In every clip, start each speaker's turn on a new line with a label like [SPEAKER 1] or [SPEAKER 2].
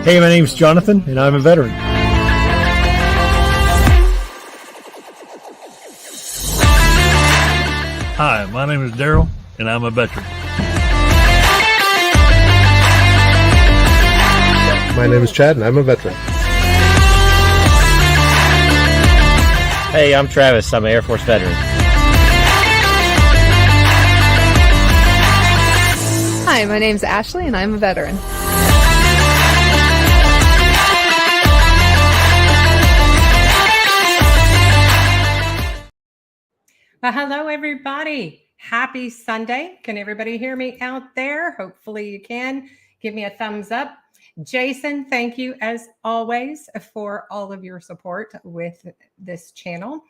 [SPEAKER 1] Hey, my name's Jonathan, and I'm a veteran.
[SPEAKER 2] Hi, my name is Daryl, and I'm a veteran.
[SPEAKER 3] My name is Chad, and I'm a veteran.
[SPEAKER 4] Hey, I'm Travis. I'm an Air Force veteran.
[SPEAKER 5] Hi, my name's Ashley, and I'm a veteran.
[SPEAKER 6] Well, hello, everybody. Happy Sunday. Can everybody hear me out there? Hopefully you can. Give me a thumbs up. Jason, thank you as always for all of your support with this channel.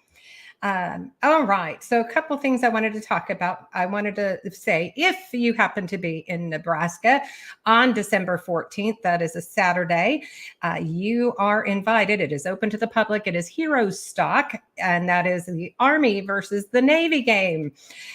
[SPEAKER 6] All right. So a couple things I wanted to talk about. I wanted to say, if you happen to be in Nebraska on December 14th, that is a Saturday, you are invited. It is open to the public. It is Hero Stock, and that is the Army versus the Navy game.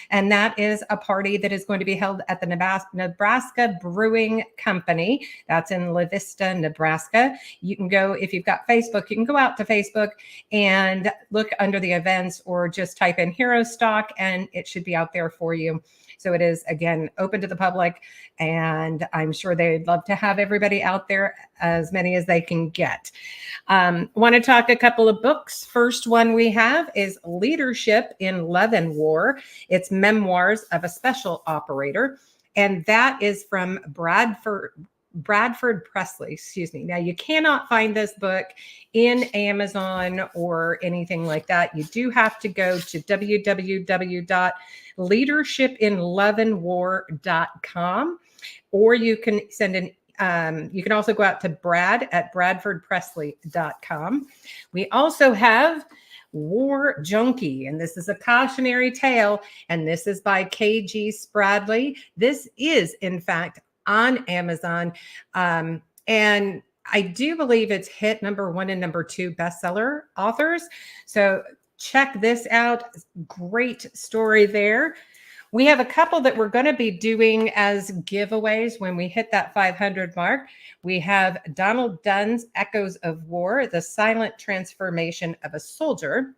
[SPEAKER 6] And that is a party that is going to be held at the Nebraska Brewing Company. That's in La Vista, Nebraska. You can go, if you've got Facebook, you can go out to Facebook and look under the events, or just type in Hero Stock and it should be out there for you. So it is, again, open to the public, and I'm sure they'd love to have everybody out there, as many as they can get. Want to talk a couple of books. First one we have is Leadership in Love and War. It's Memoirs of a Special Operator, and that is from Bradford Presley, excuse me. Now, you cannot find this book in Amazon or anything like that. You do have to go to www.leadershipinloveandwar.com, or you can send an you can also go out to Brad at bradfordpresley.com. We also have War Junkie, and this is a cautionary tale, and this is by K.G. Spradley. This is, in fact, on Amazon. And I do believe it's hit #1 and #2 bestseller authors. So check this out. Great story there. We have a couple that we're going to be doing as giveaways when we hit that 500 mark. We have Donald Dunn's Echoes of War, The Silent Transformation of a Soldier.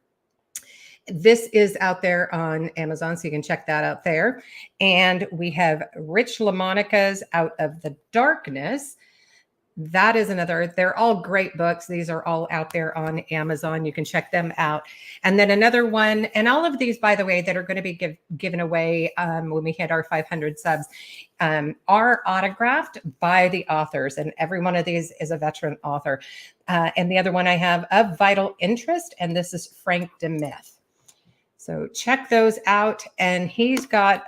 [SPEAKER 6] This is out there on Amazon, so you can check that out there. And we have Rich LaMonica's Out of the Darkness. That is another. They're all great books. These are all out there on Amazon. You can check them out. And then another one, and all of these, by the way, that are going to be given away when we hit our 500 subs, are autographed by the authors. And every one of these is a veteran author. And the other one I have, Of Vital Interest, and this is Frank DeMeth. So check those out. And he's got,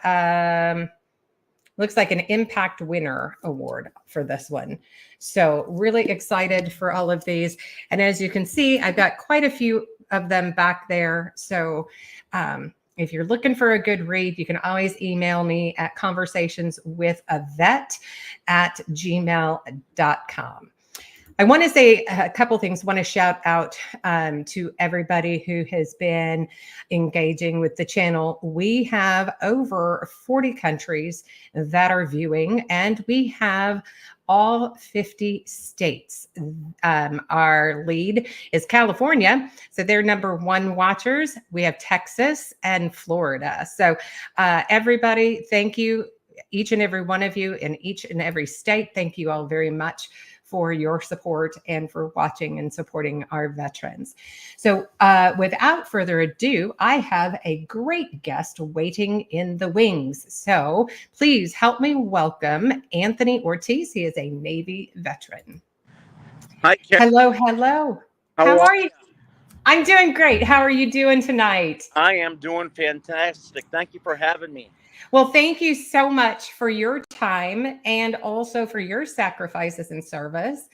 [SPEAKER 6] looks like an Impact Winner Award for this one. So really excited for all of these. And as you can see, I've got quite a few of them back there. So if you're looking for a good read, you can always email me at conversationswithavet@gmail.com. I want to say a couple things. I want to shout out to everybody who has been engaging with the channel. We have over 40 countries that are viewing, and we have all 50 states. Our lead is California, so they're #1 watchers. We have Texas and Florida. So everybody, thank you, each and every one of you in each and every state. Thank you all very much for your support and for watching and supporting our veterans. So without further ado, I have a great guest waiting in the wings. So please help me welcome Anthony Ortiz. He is a Navy veteran.
[SPEAKER 7] Hi, Karen.
[SPEAKER 6] Hello. How are you? I'm doing great. How are you doing tonight?
[SPEAKER 7] I am doing fantastic. Thank you for having me.
[SPEAKER 6] Well, thank you so much for your time and also for your sacrifices and service.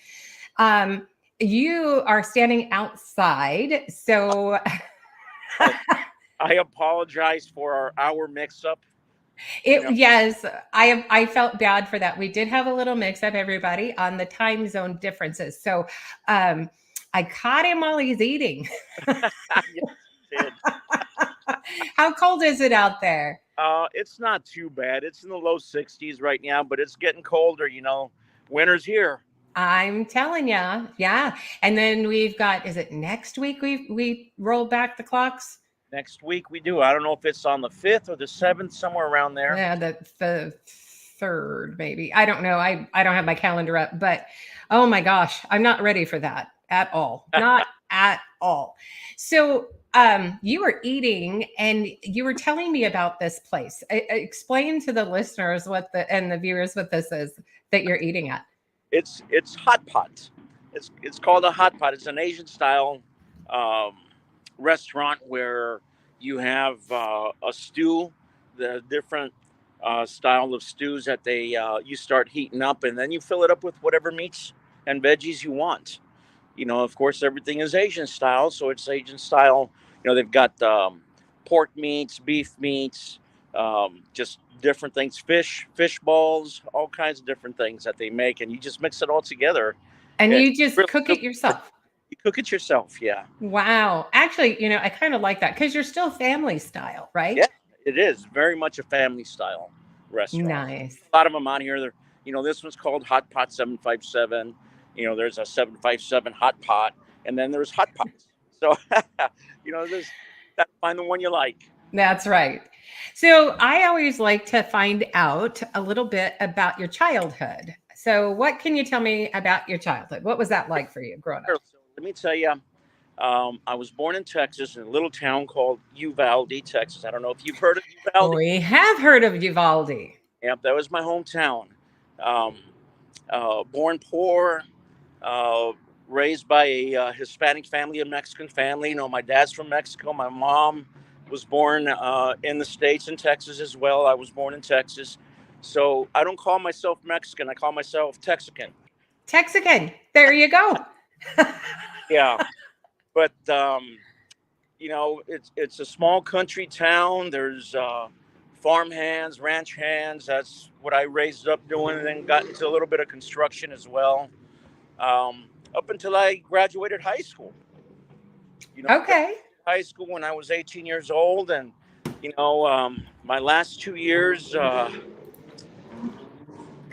[SPEAKER 6] You are standing outside, so
[SPEAKER 7] I apologize for our hour mix-up.
[SPEAKER 6] Yes, I felt bad for that. We did have a little mix-up, everybody, on the time zone differences. So I caught him while he's eating.
[SPEAKER 7] Yes, you did.
[SPEAKER 6] How cold is it out there?
[SPEAKER 7] It's not too bad. It's in the low 60s right now, but it's getting colder. Winter's here.
[SPEAKER 6] I'm telling you, yeah. And then we've got, is it next week we roll back the clocks?
[SPEAKER 7] Next week we do. I don't know if it's on the 5th or the 7th, somewhere around there.
[SPEAKER 6] Yeah, the third, maybe. I don't know. I don't have my calendar up, but oh my gosh, I'm not ready for that at all. Not at all. So you were eating and you were telling me about this place. Explain to the listeners and the viewers what this is that you're eating at.
[SPEAKER 7] It's hot pot. It's called a hot pot. It's an Asian style restaurant where you have a stew, the different style of stews that they you start heating up, and then you fill it up with whatever meats and veggies you want. Of course, everything is Asian style, so it's Asian style. They've got pork meats, beef meats, just different things, fish balls, all kinds of different things that they make, and you just mix it all together.
[SPEAKER 6] And you just really cook it yourself.
[SPEAKER 7] You cook it yourself, yeah.
[SPEAKER 6] Wow. Actually, I kind of like that because you're still family style, right?
[SPEAKER 7] Yeah, it is very much a family style restaurant.
[SPEAKER 6] Nice.
[SPEAKER 7] A lot of them out here. This one's called Hot Pot 757. There's a 757 Hot Pot, and then there's Hot Pots. So, there's find the one you like.
[SPEAKER 6] That's right. So I always like to find out a little bit about your childhood. So what can you tell me about your childhood? What was that like for you growing up?
[SPEAKER 7] So let me tell you, I was born in Texas in a little town called Uvalde, Texas. I don't know if you've heard of Uvalde.
[SPEAKER 6] We have heard of Uvalde.
[SPEAKER 7] Yep, that was my hometown. Born poor, raised by a Hispanic family, a Mexican family. My dad's from Mexico. My mom was born in the States, in Texas as well. I was born in Texas. So I don't call myself Mexican. I call myself Texican.
[SPEAKER 6] Texican. There you go.
[SPEAKER 7] Yeah. But, it's a small country town. There's farm hands, ranch hands. That's what I raised up doing, and then got into a little bit of construction as well. Up until I graduated high school.
[SPEAKER 6] Okay.
[SPEAKER 7] High school when I was 18 years old, and my last 2 years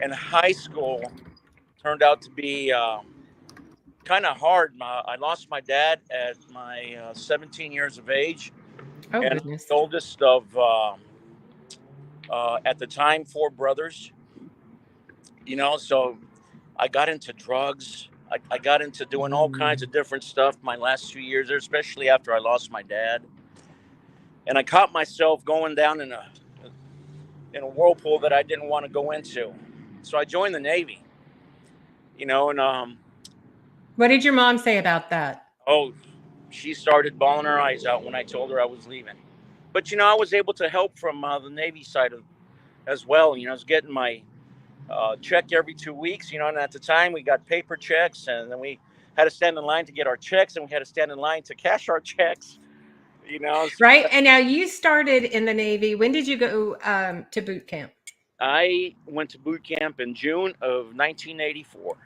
[SPEAKER 7] in high school turned out to be kind of hard. I lost my dad at my 17 years of age.
[SPEAKER 6] Oh,
[SPEAKER 7] and
[SPEAKER 6] goodness.
[SPEAKER 7] The oldest of at the time 4 brothers. So I got into drugs. I got into doing all kinds of different stuff my last 2 years there, especially after I lost my dad. And I caught myself going down in a whirlpool that I didn't want to go into. So I joined the Navy, and
[SPEAKER 6] what did your mom say about that?
[SPEAKER 7] Oh, she started bawling her eyes out when I told her I was leaving. But, I was able to help from the Navy side as well. I was getting my check every 2 weeks, and at the time we got paper checks, and then we had to stand in line to get our checks, and we had to stand in line to cash our checks,
[SPEAKER 6] Right. And now you started in the Navy. When did you go to boot camp?
[SPEAKER 7] I went to boot camp in June of 1984.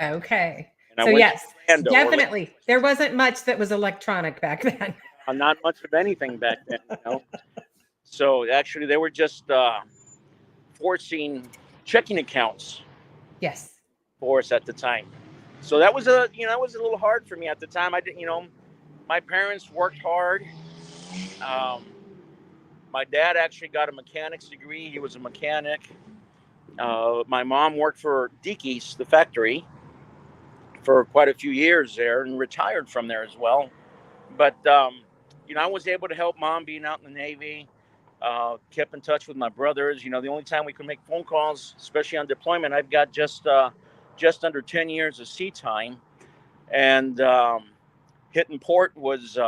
[SPEAKER 6] Okay.
[SPEAKER 7] And
[SPEAKER 6] So yes,
[SPEAKER 7] Orlando,
[SPEAKER 6] definitely. There wasn't much that was electronic back then.
[SPEAKER 7] Not much of anything back then, So actually they were just forcing checking accounts.
[SPEAKER 6] Yes.
[SPEAKER 7] For us at the time. So that was a little hard for me at the time. I didn't, my parents worked hard. My dad actually got a mechanics degree. He was a mechanic. My mom worked for Dickey's, the factory, for quite a few years there, and retired from there as well. But, I was able to help mom being out in the Navy, kept in touch with my brothers. The only time we could make phone calls, especially on deployment, I've got just under 10 years of sea time. And hitting port was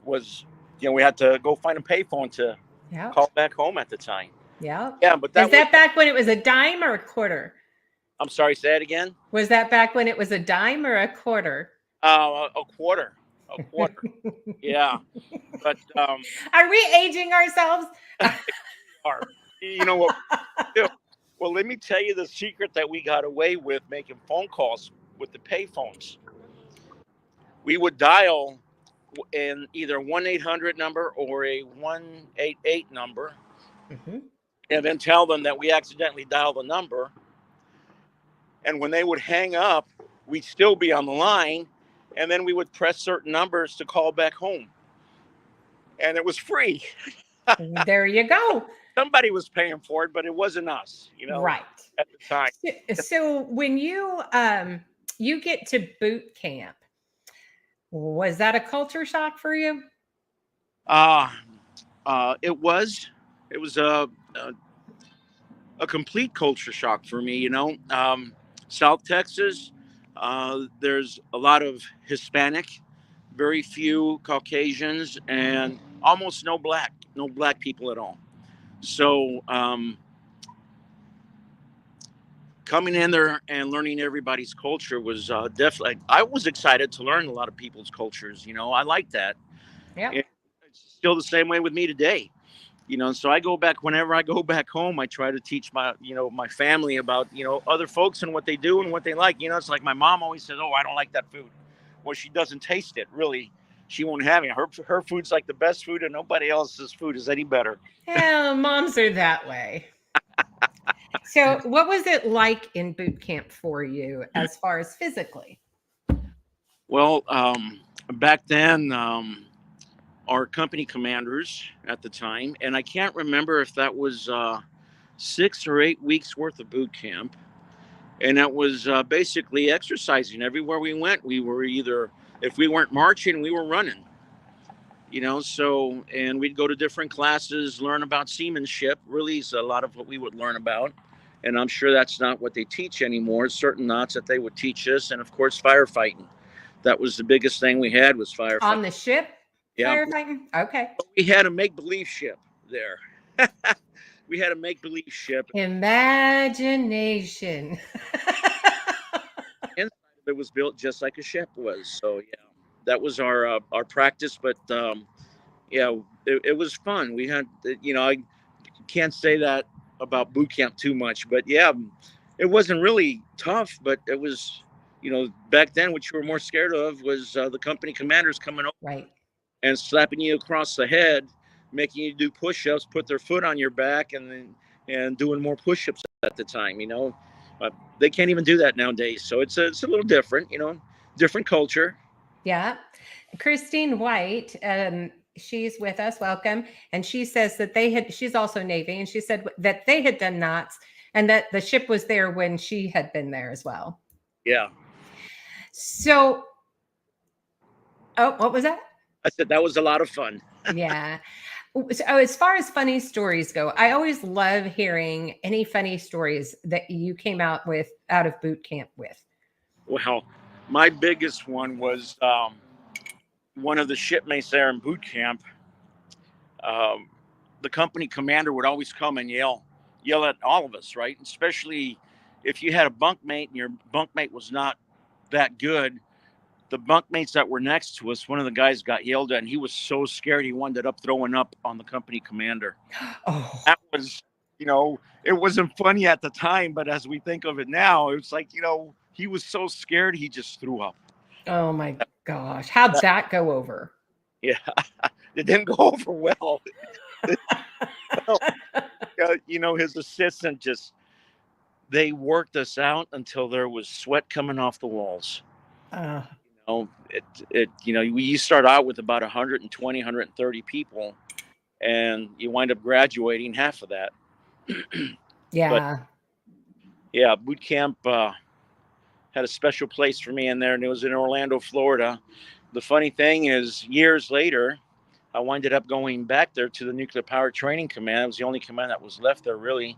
[SPEAKER 7] we had to go find a payphone to call back home at the time.
[SPEAKER 6] Yeah.
[SPEAKER 7] Yeah, but
[SPEAKER 6] is that back when it was a dime or a quarter?
[SPEAKER 7] I'm sorry, say it again.
[SPEAKER 6] Was that back when it was a dime or a quarter?
[SPEAKER 7] A quarter. Yeah. But
[SPEAKER 6] are we aging ourselves?
[SPEAKER 7] You know what? Well, let me tell you the secret that we got away with making phone calls with the payphones. We would dial in either 1-800 number or a 188 number, and then tell them that we accidentally dialed the number. And when they would hang up, we'd still be on the line, and then we would press certain numbers to call back home. And it was free.
[SPEAKER 6] There you go.
[SPEAKER 7] Somebody was paying for it, but it wasn't us,
[SPEAKER 6] Right.
[SPEAKER 7] at the time.
[SPEAKER 6] So when you get to boot camp, was that a culture shock for you?
[SPEAKER 7] It was a complete culture shock for me. South Texas, there's a lot of Hispanic, very few Caucasians, and almost no black people at all. So coming in there and learning everybody's culture was definitely. I was excited to learn a lot of people's cultures. I like that.
[SPEAKER 6] Yeah.
[SPEAKER 7] It's still the same way with me today. So I go back, whenever I go back home, I try to teach my family about, other folks and what they do and what they like. It's like my mom always says, "Oh, I don't like that food." Well, she doesn't taste it. Really, she won't have it. Her food's like the best food, and nobody else's food is any better.
[SPEAKER 6] Yeah, moms are that way. So what was it like in boot camp for you as far as physically?
[SPEAKER 7] Well, back then, our company commanders at the time, and I can't remember if that was 6 or 8 weeks worth of boot camp, and that was basically exercising everywhere we went. We were either, if we weren't marching, we were running. So, and we'd go to different classes, learn about seamanship. Really is a lot of what we would learn about, and I'm sure that's not what they teach anymore. Certain knots that they would teach us, and of course firefighting. That was the biggest thing we had, was firefighting
[SPEAKER 6] On the ship?
[SPEAKER 7] Yeah.
[SPEAKER 6] Firefighting? Okay.
[SPEAKER 7] We had a make-believe ship there. We had a make-believe ship.
[SPEAKER 6] Imagination.
[SPEAKER 7] Inside of it was built just like a ship was. So yeah, that was our practice. But yeah, it was fun. We had, I can't say that about boot camp too much, but yeah, it wasn't really tough. But it was, back then, what you were more scared of was the company commanders coming over.
[SPEAKER 6] Right.
[SPEAKER 7] And slapping you across the head, making you do push-ups, put their foot on your back, and doing more push-ups at the time. They can't even do that nowadays. So it's a little different, different culture.
[SPEAKER 6] Yeah. Christine White, she's with us. Welcome. And she says that she's also Navy, and she said that they had done knots and that the ship was there when she had been there as well.
[SPEAKER 7] Yeah.
[SPEAKER 6] So, what was that?
[SPEAKER 7] I said that was a lot of fun.
[SPEAKER 6] Yeah. So as far as funny stories go, I always love hearing any funny stories that you came out of boot camp with.
[SPEAKER 7] Well, my biggest one was one of the shipmates there in boot camp. The company commander would always come and yell at all of us, right? Especially if you had a bunkmate and your bunkmate was not that good. The bunkmates that were next to us, one of the guys got yelled at, and he was so scared he wound up throwing up on the company commander.
[SPEAKER 6] Oh.
[SPEAKER 7] That was, it wasn't funny at the time, but as we think of it now, it's like, he was so scared he just threw up.
[SPEAKER 6] Oh my gosh. How'd that go over?
[SPEAKER 7] Yeah, it didn't go over well. His assistant they worked us out until there was sweat coming off the walls. You start out with about 120, 130 people, and you wind up graduating half of that.
[SPEAKER 6] Yeah.
[SPEAKER 7] But, yeah, boot camp had a special place for me in there, and it was in Orlando, Florida. The funny thing is, years later, I winded up going back there to the Nuclear Power Training Command. It was the only command that was left there, really.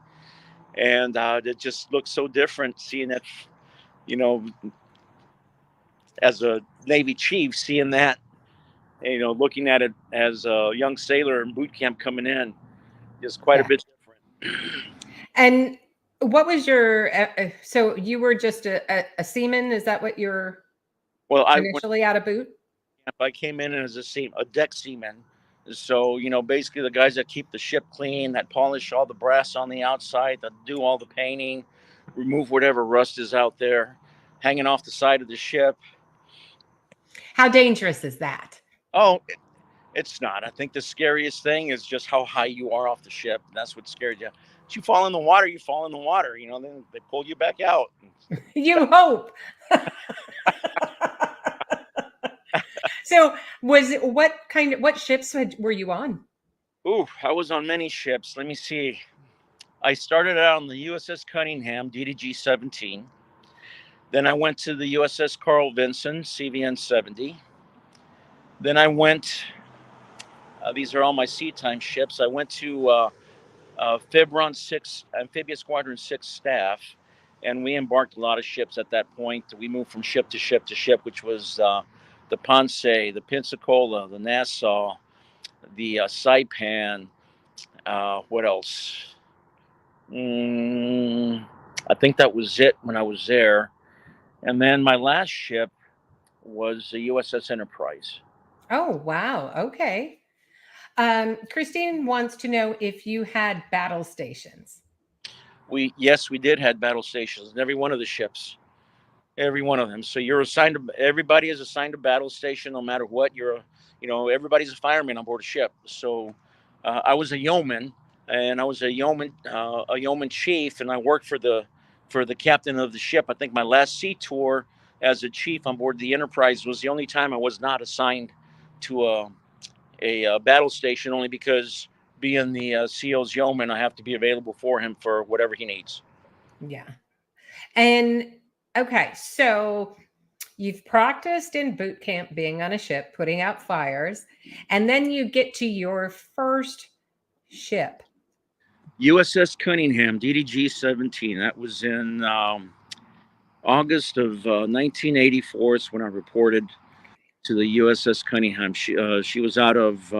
[SPEAKER 7] And it just looked so different seeing it, as a Navy chief, seeing that, looking at it as a young sailor in boot camp coming in, is quite a bit different.
[SPEAKER 6] And what was your, so you were just a seaman? Is that what you're initially out of boot?
[SPEAKER 7] I came in as a deck seaman. So, basically the guys that keep the ship clean, that polish all the brass on the outside, that do all the painting, remove whatever rust is out there, hanging off the side of the ship.
[SPEAKER 6] How dangerous is that?
[SPEAKER 7] Oh, It's not. I think the scariest thing is just how high you are off the ship. That's what scared you. If you fall in the water, you fall in the water. You know, then they pull you back out.
[SPEAKER 6] You hope. So what ships were you on?
[SPEAKER 7] Ooh, I was on many ships. Let me see. I started out on the USS Cunningham, DDG 17. Then I went to the USS Carl Vinson, CVN 70. Then I went, these are all my sea time ships. I went to Fibron 6, Amphibious Squadron 6 staff, and we embarked a lot of ships at that point. We moved from ship to ship to ship, which was the Ponce, the Pensacola, the Nassau, the Saipan. What else? I think that was it when I was there. And then my last ship was the USS Enterprise.
[SPEAKER 6] Oh, wow. Okay. Christine wants to know if you had battle stations.
[SPEAKER 7] Yes, we did had battle stations in every one of the ships, every one of them. So everybody is assigned a battle station, no matter what. Everybody's a fireman on board a ship. So I was a yeoman, and I was a yeoman chief, and I worked for the captain of the ship. I think my last sea tour as a chief on board the Enterprise was the only time I was not assigned to a battle station, only because being the CO's yeoman, I have to be available for him for whatever he needs.
[SPEAKER 6] Yeah. And okay, so you've practiced in boot camp being on a ship, putting out fires, and then you get to your first ship.
[SPEAKER 7] USS Cunningham, DDG 17. That was in August of 1984. Is when I reported to the USS Cunningham. She was out of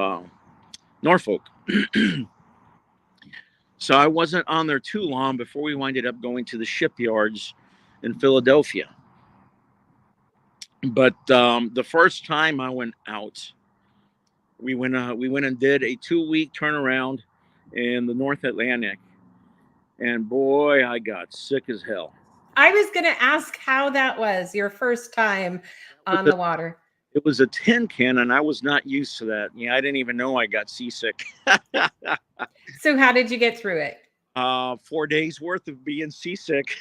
[SPEAKER 7] Norfolk. So I wasn't on there too long before we winded up going to the shipyards in Philadelphia. But the first time I went out, we went and did a 2-week turnaround in the North Atlantic, and boy, I got sick as hell.
[SPEAKER 6] I was going to ask how that was your first time on the water.
[SPEAKER 7] It was a tin can, and I was not used to that. I didn't even know I got seasick.
[SPEAKER 6] So how did you get through it?
[SPEAKER 7] 4 days worth of being seasick.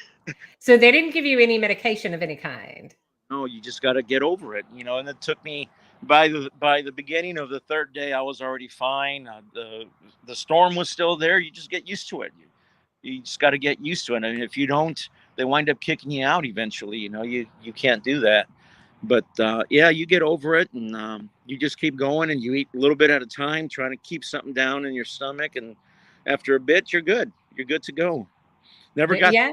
[SPEAKER 6] So they didn't give you any medication of any kind?
[SPEAKER 7] No, you just got to get over it, and it took me, by the beginning of the third day, I was already fine. The storm was still there. You just get used to it. You just got to get used to it. I mean, if you don't, they wind up kicking you out eventually. You can't do that. But yeah, you get over it, and you just keep going, and you eat a little bit at a time, trying to keep something down in your stomach. And after a bit, you're good. You're good to go. Never got.
[SPEAKER 6] Yeah.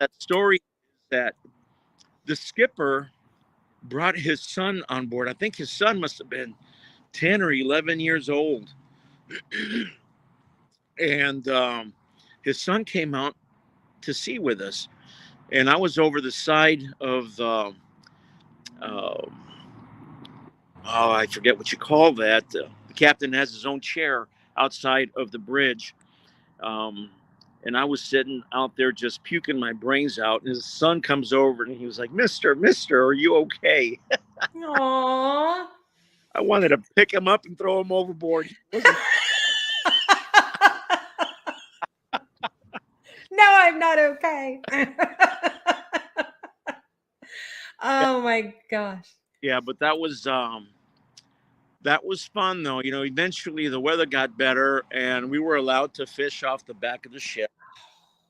[SPEAKER 7] That story is that the skipper brought his son on board. I think his son must have been 10 or 11 years old. And his son came out to sea with us. And I was over the side of I forget what you call that. The captain has his own chair outside of the bridge. And I was sitting out there just puking my brains out. And his son comes over and he was like, Mister, are you okay?
[SPEAKER 6] Aww.
[SPEAKER 7] I wanted to pick him up and throw him overboard.
[SPEAKER 6] No, I'm not okay. Oh my gosh.
[SPEAKER 7] Yeah, but that was fun though. Eventually the weather got better and we were allowed to fish off the back of the ship.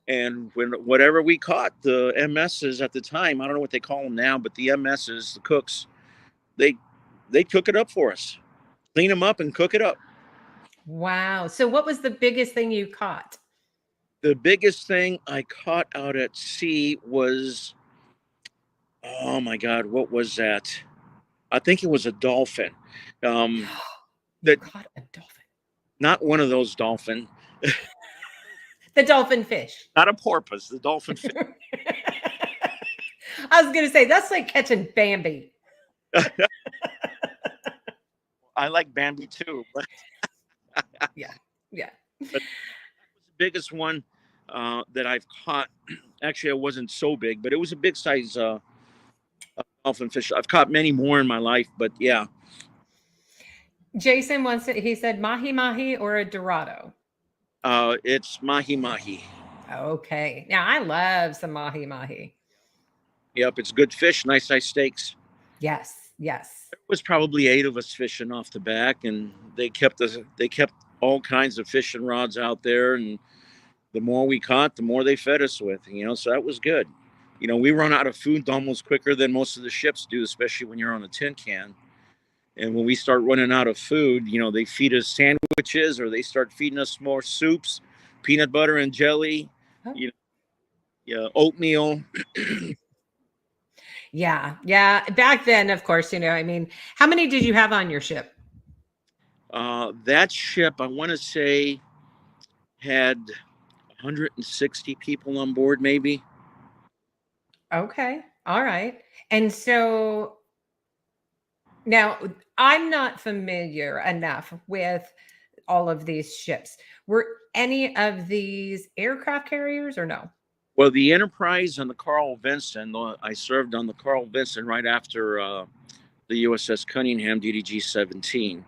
[SPEAKER 7] And whatever we caught, the MSs at the time, I don't know what they call them now, but the MSs, the cooks, they cook it up for us, clean them up and cook it up.
[SPEAKER 6] Wow. So what was the biggest thing you caught?
[SPEAKER 7] The biggest thing I caught out at sea was, oh my God, what was that? I think it was a dolphin.
[SPEAKER 6] Caught a dolphin.
[SPEAKER 7] Not one of those dolphins.
[SPEAKER 6] The dolphin fish.
[SPEAKER 7] Not a porpoise, the dolphin fish.
[SPEAKER 6] I was going to say, that's like catching Bambi.
[SPEAKER 7] I like Bambi too. But
[SPEAKER 6] Yeah.
[SPEAKER 7] But that was the biggest one that I've caught. Actually, it wasn't so big, but it was a big size Dolphin fish. I've caught many more in my life, but yeah.
[SPEAKER 6] Jason wants it. He said mahi mahi or a dorado.
[SPEAKER 7] It's mahi mahi.
[SPEAKER 6] Okay. Now I love some mahi mahi.
[SPEAKER 7] Yep, it's good fish, nice size steaks.
[SPEAKER 6] Yes. Yes.
[SPEAKER 7] There was probably 8 of us fishing off the back, and they kept all kinds of fishing rods out there, and the more we caught, the more they fed us with, so that was good. We run out of food almost quicker than most of the ships do, especially when you're on a tin can. And when we start running out of food, they feed us sandwiches, or they start feeding us more soups, peanut butter and jelly, oatmeal.
[SPEAKER 6] Yeah. Yeah. Back then, of course, how many did you have on your ship?
[SPEAKER 7] That ship, I want to say, had 160 people on board, maybe.
[SPEAKER 6] Okay. All right. And so now I'm not familiar enough with all of these ships. Were any of these aircraft carriers or no?
[SPEAKER 7] Well, the Enterprise and the Carl Vinson, I served on the Carl Vinson right after the USS Cunningham DDG-17.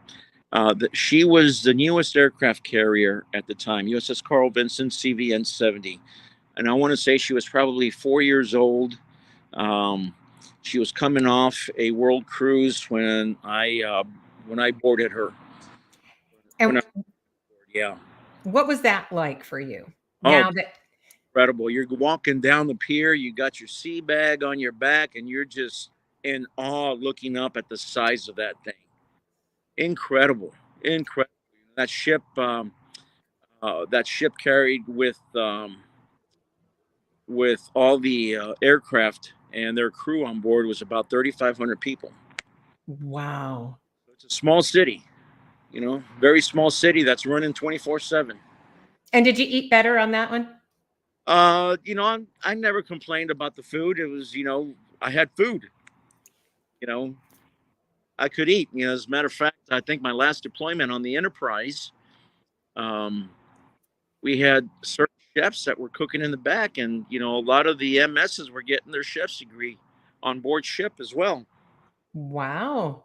[SPEAKER 7] She was the newest aircraft carrier at the time, USS Carl Vinson CVN-70. And I want to say she was probably 4 years old. She was coming off a world cruise when I boarded her.
[SPEAKER 6] And
[SPEAKER 7] yeah.
[SPEAKER 6] what was that like for you?
[SPEAKER 7] Now that incredible. You're walking down the pier, you got your sea bag on your back, and you're just in awe looking up at the size of that thing. Incredible. That ship carried with all the aircraft and their crew on board was about 3,500 people.
[SPEAKER 6] Wow.
[SPEAKER 7] It's a small city, very small city that's running 24/7.
[SPEAKER 6] And did you eat better on that one?
[SPEAKER 7] I never complained about the food. It was, I had food. I could eat. As a matter of fact, I think my last deployment on the Enterprise, we had certain chefs that were cooking in the back, and a lot of the MSs were getting their chef's degree on board ship as well.
[SPEAKER 6] Wow.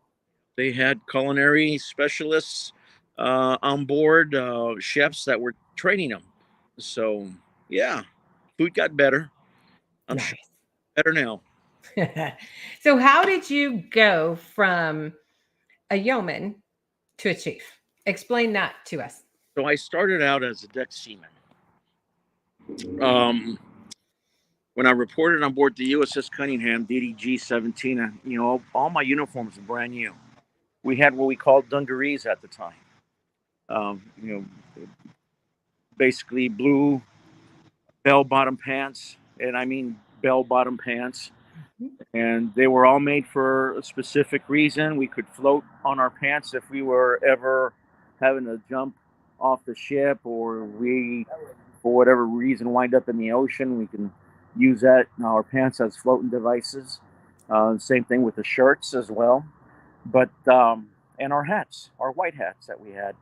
[SPEAKER 7] They had culinary specialists on board, chefs that were training them. So yeah, food got better. I'm
[SPEAKER 6] nice.
[SPEAKER 7] sure better now.
[SPEAKER 6] So how did you go from a yeoman to a chief? Explain that to us.
[SPEAKER 7] So I started out as a deck seaman. When I reported on board the USS Cunningham DDG-17, all my uniforms were brand new. We had what we called dungarees at the time. Basically blue bell-bottom pants, and I mean bell-bottom pants. And they were all made for a specific reason. We could float on our pants if we were ever having to jump off the ship, or we, for whatever reason, wind up in the ocean. We can use that our pants as floating devices. Same thing with the shirts as well. But and our hats, our white hats that we had.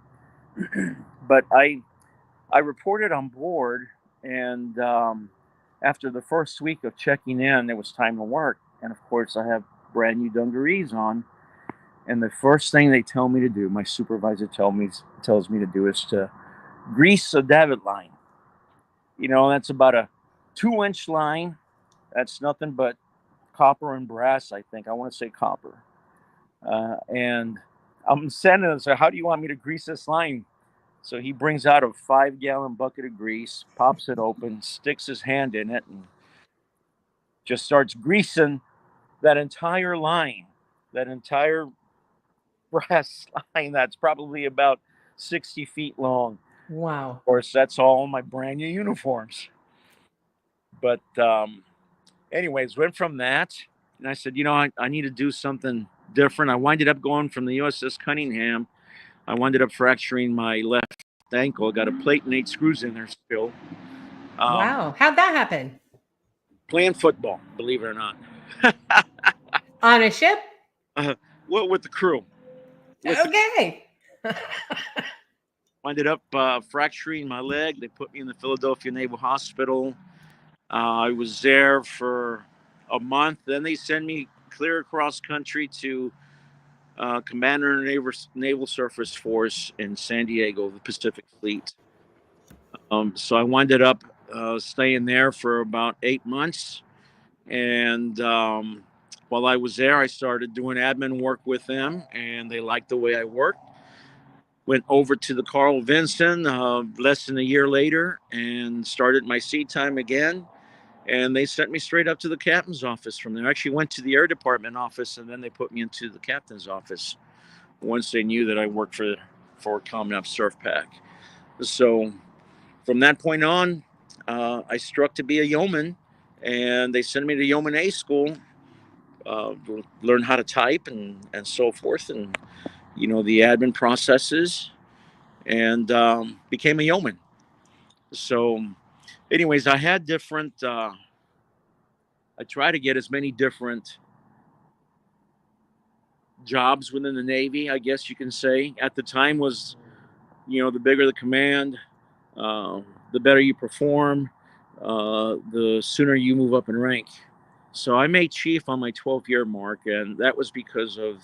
[SPEAKER 7] But I reported on board, and after the first week of checking in, it was time to work. And of course, I have brand new dungarees on. And the first thing they tell me to do, my supervisor tells me to do, is to grease a davit line. That's about a 2-inch line. That's nothing but copper and brass, I think. I want to say copper. And I'm sending him, so how do you want me to grease this line? So he brings out a 5-gallon bucket of grease, pops it open, sticks his hand in it, and just starts greasing that entire line, that entire brass line that's probably about 60 feet long.
[SPEAKER 6] Wow.
[SPEAKER 7] Of course, that's all my brand new uniforms. But anyways, went from that, and I said, I need to do something different. I winded up going from the USS Cunningham. I winded up fracturing my left ankle. Got a plate and 8 screws in there still.
[SPEAKER 6] Wow. How'd that happen?
[SPEAKER 7] Playing football, believe it or not.
[SPEAKER 6] On a ship?
[SPEAKER 7] Well, with the crew.
[SPEAKER 6] Okay.
[SPEAKER 7] Winded up fracturing my leg. They put me in the Philadelphia Naval Hospital. I was there for a month. Then they sent me clear across country to Commander Naval Surface Force in San Diego, the Pacific Fleet. So I winded up staying there for about 8 months. And while I was there, I started doing admin work with them, and they liked the way I worked. Went over to the Carl Vinson less than a year later and started my seat time again. And they sent me straight up to the captain's office from there. I actually went to the Air Department office, and then they put me into the captain's office once they knew that I worked for Common Surf Pack. So from that point on, I struck to be a yeoman, and they sent me to Yeoman A school, learn how to type and so forth, and the admin processes, and became a yeoman. So, anyways, I had different. I try to get as many different jobs within the Navy, I guess you can say. At the time was, the bigger the command, the better you perform, the sooner you move up in rank. So I made chief on my 12-year mark, and that was because of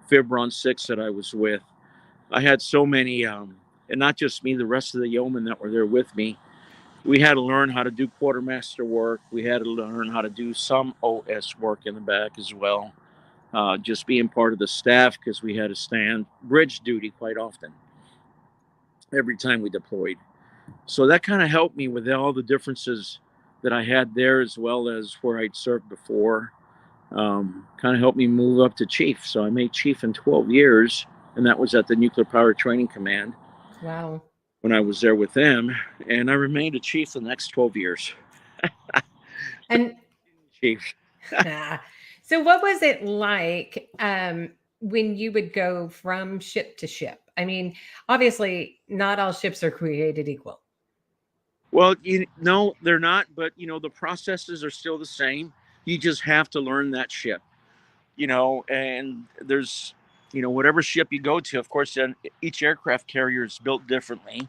[SPEAKER 7] Fibron 6 that I was with. I had so many, and not just me, the rest of the yeomen that were there with me. We had to learn how to do quartermaster work. We had to learn how to do some OS work in the back as well. Just being part of the staff, because we had to stand bridge duty quite often every time we deployed. So that kind of helped me with all the differences that I had there, as well as where I'd served before. Kind of helped me move up to chief. So I made chief in 12 years, and that was at the Nuclear Power Training Command.
[SPEAKER 6] Wow.
[SPEAKER 7] When I was there with them, and I remained a chief the next 12 years.
[SPEAKER 6] And
[SPEAKER 7] chief.
[SPEAKER 6] So what was it like when you would go from ship to ship? I mean, obviously, not all ships are created equal.
[SPEAKER 7] Well, no, they're not. But, the processes are still the same. You just have to learn that ship, and there's, whatever ship you go to, of course, then each aircraft carrier is built differently.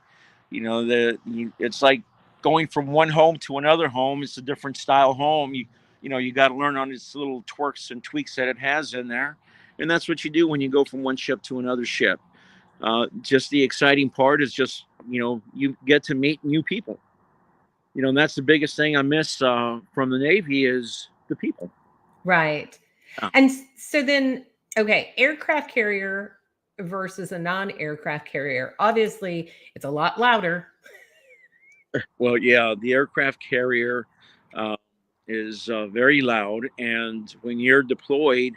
[SPEAKER 7] It's like going from one home to another home. It's a different style home. You got to learn on its little twerks and tweaks that it has in there. And that's what you do when you go from one ship to another ship. Just the exciting part is just, you get to meet new people. And that's the biggest thing I miss from the Navy is the people.
[SPEAKER 6] Right. And so then, okay, aircraft carrier versus a non-aircraft carrier. Obviously, it's a lot louder.
[SPEAKER 7] Well, yeah, the aircraft carrier is very loud. And when you're deployed,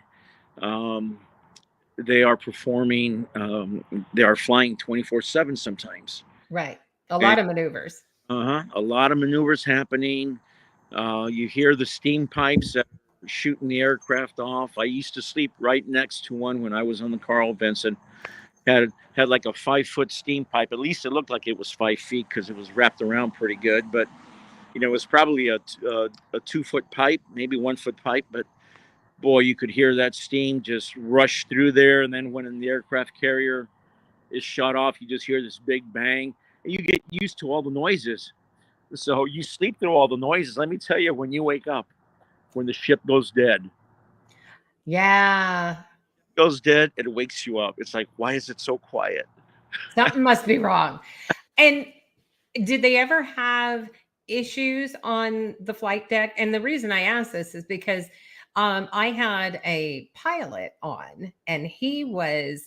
[SPEAKER 7] they are performing, they are flying 24/7 sometimes.
[SPEAKER 6] Right. A lot of maneuvers.
[SPEAKER 7] A lot of maneuvers happening. You hear the steam pipes that are shooting the aircraft off. I used to sleep right next to one when I was on the Carl Vinson. Had like a 5-foot steam pipe. At least it looked like it was 5 feet because it was wrapped around pretty good. But it was probably a 2-foot pipe, maybe 1-foot pipe. But boy, you could hear that steam just rush through there. And then when the aircraft carrier is shut off, you just hear this big bang. And you get used to all the noises. So you sleep through all the noises. Let me tell you, when you wake up, when the ship goes dead.
[SPEAKER 6] Yeah.
[SPEAKER 7] Goes dead, it wakes you up. It's like, why is it so quiet?
[SPEAKER 6] Something must be wrong. And did they ever have issues on the flight deck? And the reason I ask this is because I had a pilot on, and he would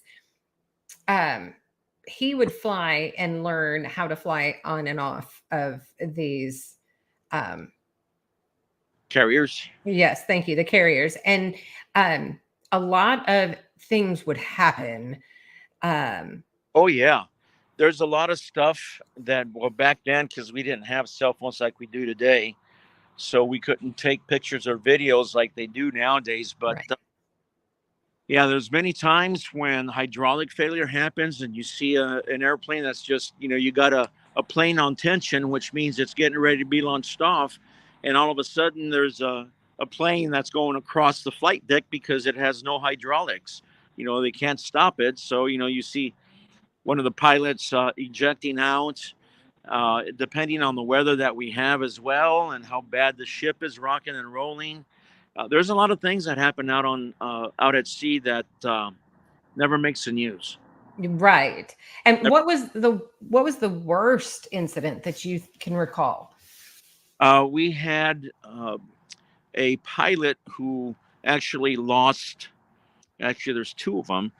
[SPEAKER 6] fly and learn how to fly on and off of these
[SPEAKER 7] carriers.
[SPEAKER 6] Yes, thank you. The carriers. And a lot of things would happen.
[SPEAKER 7] Oh, yeah. There's a lot of stuff that, well, back then, because we didn't have cell phones like we do today, so we couldn't take pictures or videos like they do nowadays. But
[SPEAKER 6] Right.
[SPEAKER 7] Yeah, there's many times when hydraulic failure happens and you see an airplane that's just, you got a plane on tension, which means it's getting ready to be launched off. And all of a sudden there's a plane that's going across the flight deck because it has no hydraulics. They can't stop it. So, you see one of the pilots ejecting out, depending on the weather that we have as well and how bad the ship is rocking and rolling. there's a lot of things that happen out at sea that never makes the news.
[SPEAKER 6] Right. And what was the worst incident that you can recall?
[SPEAKER 7] We had a pilot who actually lost. Actually, there's two of them.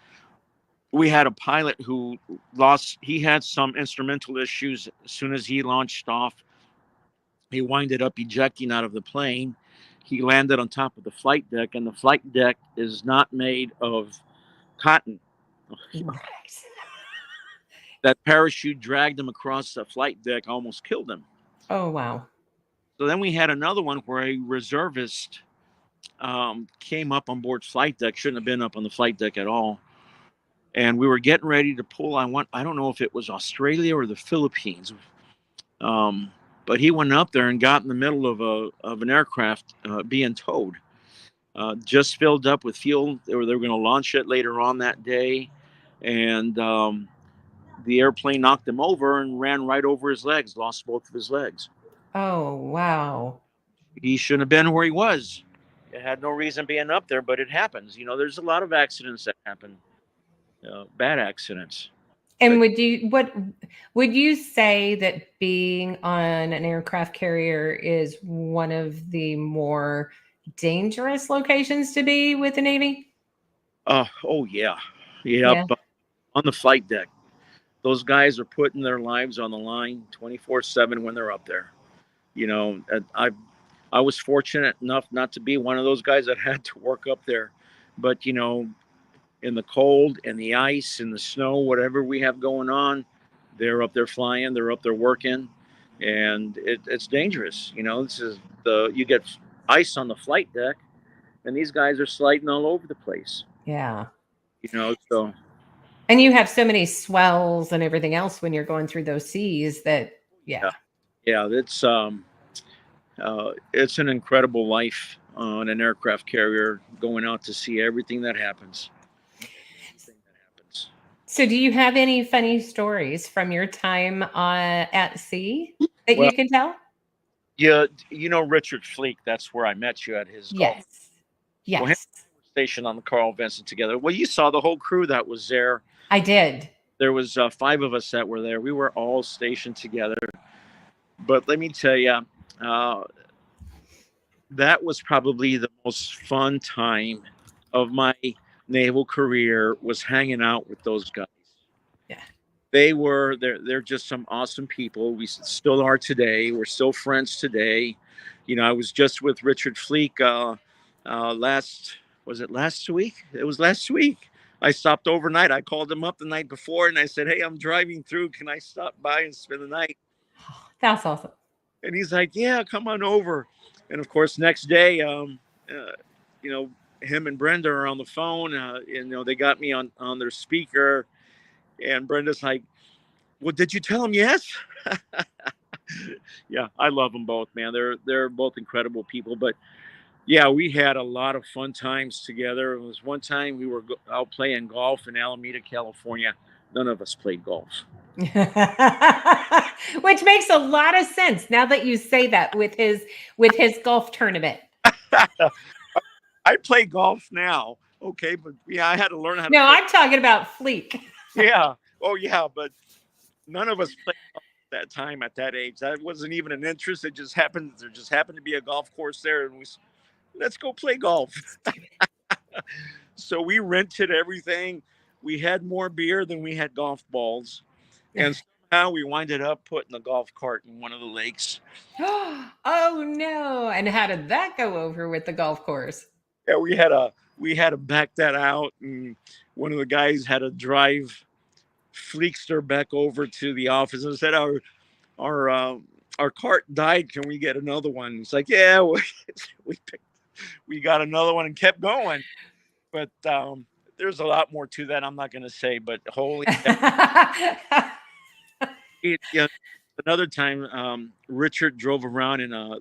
[SPEAKER 7] We had a pilot who lost. He had some instrumental issues. As soon as he launched off, he winded up ejecting out of the plane. He landed on top of the flight deck, and the flight deck is not made of cotton.
[SPEAKER 6] Right.
[SPEAKER 7] That parachute dragged him across the flight deck, almost killed him.
[SPEAKER 6] Oh, wow.
[SPEAKER 7] So then we had another one where a reservist came up on board flight deck, shouldn't have been up on the flight deck at all. And we were getting ready to pull. I don't know if it was Australia or the Philippines. But he went up there and got in the middle of an aircraft being towed. Just filled up with fuel. They were going to launch it later on that day. And the airplane knocked him over and ran right over his legs, lost both of his legs.
[SPEAKER 6] Oh, wow.
[SPEAKER 7] He shouldn't have been where he was. It had no reason being up there, but it happens. There's a lot of accidents that happen, bad accidents.
[SPEAKER 6] And would you say that being on an aircraft carrier is one of the more dangerous locations to be with the Navy?
[SPEAKER 7] Oh yeah. But on the flight deck, those guys are putting their lives on the line 24/7 when they're up there. I was fortunate enough not to be one of those guys that had to work up there, but in the cold and the ice and the snow, whatever we have going on, they're up there flying, they're up there working, and it's dangerous. You get ice on the flight deck, and these guys are sliding all over the place.
[SPEAKER 6] Yeah.
[SPEAKER 7] So.
[SPEAKER 6] And you have so many swells and everything else when you're going through those seas that, yeah.
[SPEAKER 7] Yeah, it's an incredible life on an aircraft carrier, going out to see everything that happens.
[SPEAKER 6] So do you have any funny stories from your time at sea that you can tell?
[SPEAKER 7] Yeah, Richard Fleek, that's where I met you at his golf.
[SPEAKER 6] Yes.
[SPEAKER 7] Well, we were stationed on the Carl Vinson together. Well, you saw the whole crew that was there.
[SPEAKER 6] I did.
[SPEAKER 7] There was 5 of us that were there. We were all stationed together. But let me tell you, that was probably the most fun time of my naval career, was hanging out with those guys.
[SPEAKER 6] Yeah.
[SPEAKER 7] They're just some awesome people. We still are today. We're still friends today. I was just with Richard Fleek last week? It was last week. I stopped overnight. I called him up the night before and I said, "Hey, I'm driving through. Can I stop by and spend the night?"
[SPEAKER 6] That's awesome.
[SPEAKER 7] And he's like, "Yeah, come on over." And of course, next day, him and Brenda are on the phone. They got me on their speaker, and Brenda's like, "Well, did you tell him yes?" Yeah, I love them both, man. They're both incredible people. But yeah, we had a lot of fun times together. It was one time we were out playing golf in Alameda, California. None of us played golf.
[SPEAKER 6] Which makes a lot of sense now that you say that with his golf tournament.
[SPEAKER 7] I play golf now, okay, but yeah, I had to learn how to.
[SPEAKER 6] No, I'm talking about Fleek.
[SPEAKER 7] Yeah. Oh yeah, but none of us played golf at that time, at that age. That wasn't even an interest. There just happened to be a golf course there, and let's go play golf. So we rented everything. We had more beer than we had golf balls. And somehow we winded up putting a golf cart in one of the lakes.
[SPEAKER 6] Oh no. And how did that go over with the golf course?
[SPEAKER 7] Yeah, we had to back that out, and one of the guys had to drive Fleekster back over to the office and said, our cart died. Can we get another one? It's like, yeah, we got another one and kept going. But there's a lot more to that. I'm not going to say, but holy. Another time, Richard drove around in a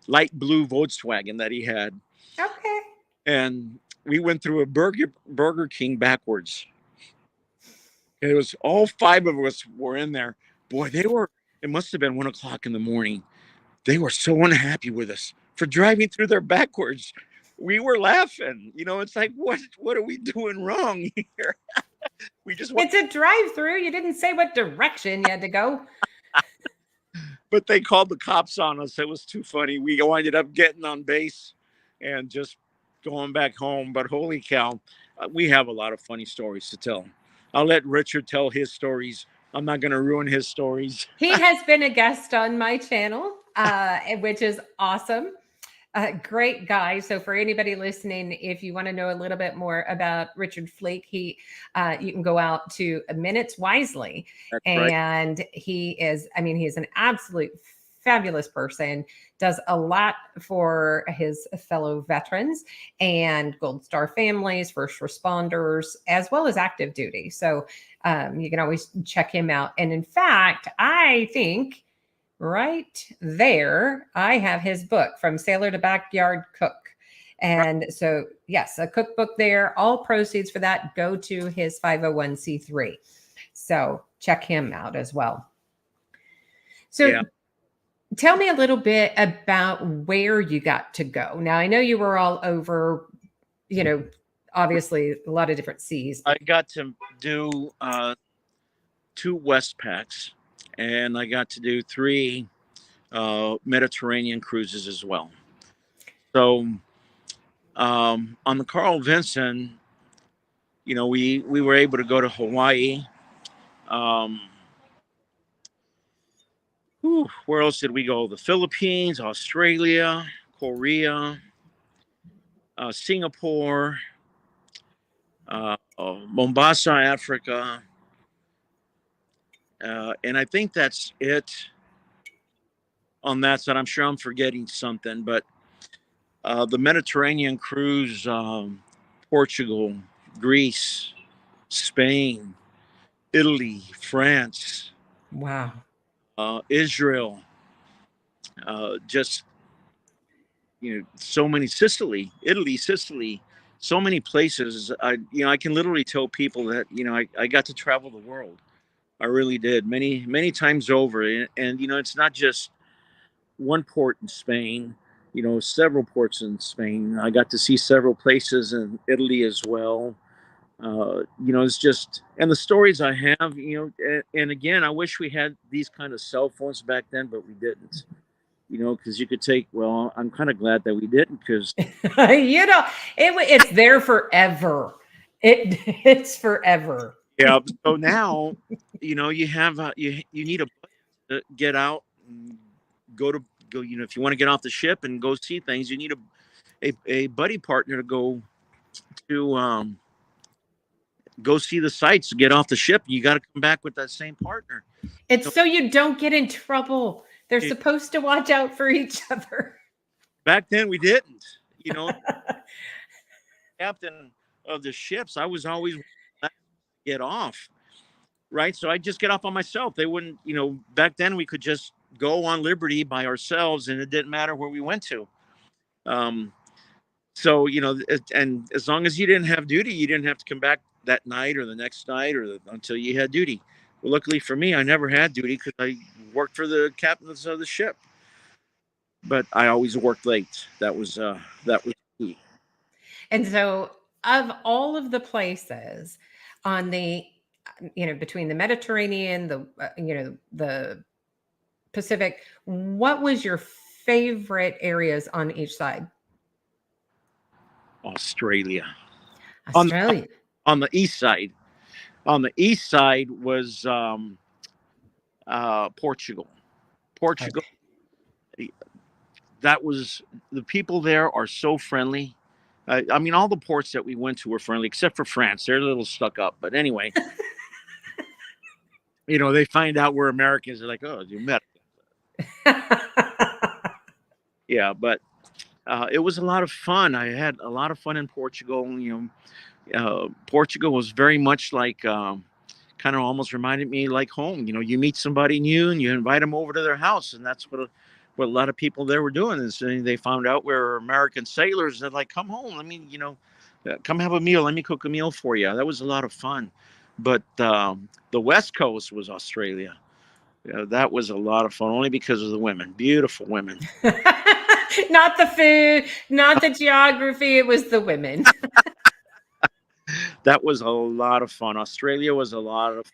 [SPEAKER 7] light blue Volkswagen that he had.
[SPEAKER 6] Okay.
[SPEAKER 7] And we went through a Burger King backwards. It was all 5 of us were in there. Boy, it must have been 1:00 in the morning. They were so unhappy with us. for driving through there backwards. We were laughing. It's like, what are we doing wrong here? We just went,
[SPEAKER 6] It's a drive-through. You didn't say what direction you had to go.
[SPEAKER 7] but they called the cops on us. It was too funny. We ended up getting on base and just going back home. But holy cow, we have a lot of funny stories to tell. I'll let Richard tell his stories. I'm not going to ruin his stories.
[SPEAKER 6] He has been a guest on my channel, which is awesome. Great guy. So for anybody listening, if you want to know a little bit more about Richard Flake, you can go out to Minutes Wisely.
[SPEAKER 7] That's
[SPEAKER 6] and
[SPEAKER 7] right.
[SPEAKER 6] he's an absolute fabulous person, does a lot for his fellow veterans and Gold Star families, first responders, as well as active duty. So you can always check him out. And in fact, I think right there, I have his book, From Sailor to Backyard Cook. And so, yes, a cookbook there. All proceeds for that go to his 501c3. So check him out as well. So
[SPEAKER 7] Yeah.
[SPEAKER 6] Tell me a little bit about where you got to go. Now, I know you were all over, obviously a lot of different seas.
[SPEAKER 7] I got to do 2 Westpacks, and I got to do 3 Mediterranean cruises as well. So on the Carl Vinson, we were able to go to Hawaii. Where else did we go? The Philippines, Australia, Korea, Singapore, Mombasa, Africa. And I think that's it on that side. I'm sure I'm forgetting something, but the Mediterranean cruise, Portugal, Greece, Spain, Italy, France.
[SPEAKER 6] Wow.
[SPEAKER 7] Israel, just, so many, Italy, Sicily, so many places. I can literally tell people that, I got to travel the world. I really did, many, many times over. And it's not just one port in Spain, several ports in Spain. I got to see several places in Italy as well. It's just, and the stories I have, and again, I wish we had these kind of cell phones back then, but we didn't, because you could I'm kind of glad that we didn't, because
[SPEAKER 6] it's there forever. It's forever.
[SPEAKER 7] Yeah. So now, you have you need a buddy to get out and go. If you want to get off the ship and go see things, you need a buddy partner to go see the sights, get off the ship. You got to come back with that same partner.
[SPEAKER 6] It's so you don't get in trouble. They're supposed to watch out for each other.
[SPEAKER 7] Back then we didn't, captain of the ships, I was always get off. Right. So I just get off on myself. They wouldn't, back then we could just go on Liberty by ourselves and it didn't matter where we went to. So, and as long as you didn't have duty, you didn't have to come back that night or the next night or until you had duty. Well, luckily for me, I never had duty because I worked for the captains of the ship. But I always worked late. That was key.
[SPEAKER 6] And so, of all of the places on the, between the Mediterranean, the Pacific, what was your favorite areas on each side?
[SPEAKER 7] Australia.
[SPEAKER 6] Australia.
[SPEAKER 7] On the east side. On the east side was Portugal. Portugal. Okay. That was, the people there are so friendly. All the ports that we went to were friendly, except for France. They're a little stuck up. But anyway, they find out we're Americans. They're like, oh, you met. Yeah, but it was a lot of fun. I had a lot of fun in Portugal. Portugal was very much like, kind of almost reminded me like home. You meet somebody new and you invite them over to their house. And that's what a lot of people there were doing. Is they found out we were American sailors. They're like, come home. Come have a meal. Let me cook a meal for you. That was a lot of fun. But the West Coast was Australia. That was a lot of fun, only because of the women. Beautiful women.
[SPEAKER 6] Not the food, not the geography. It was the women.
[SPEAKER 7] That was a lot of fun. Australia was a lot of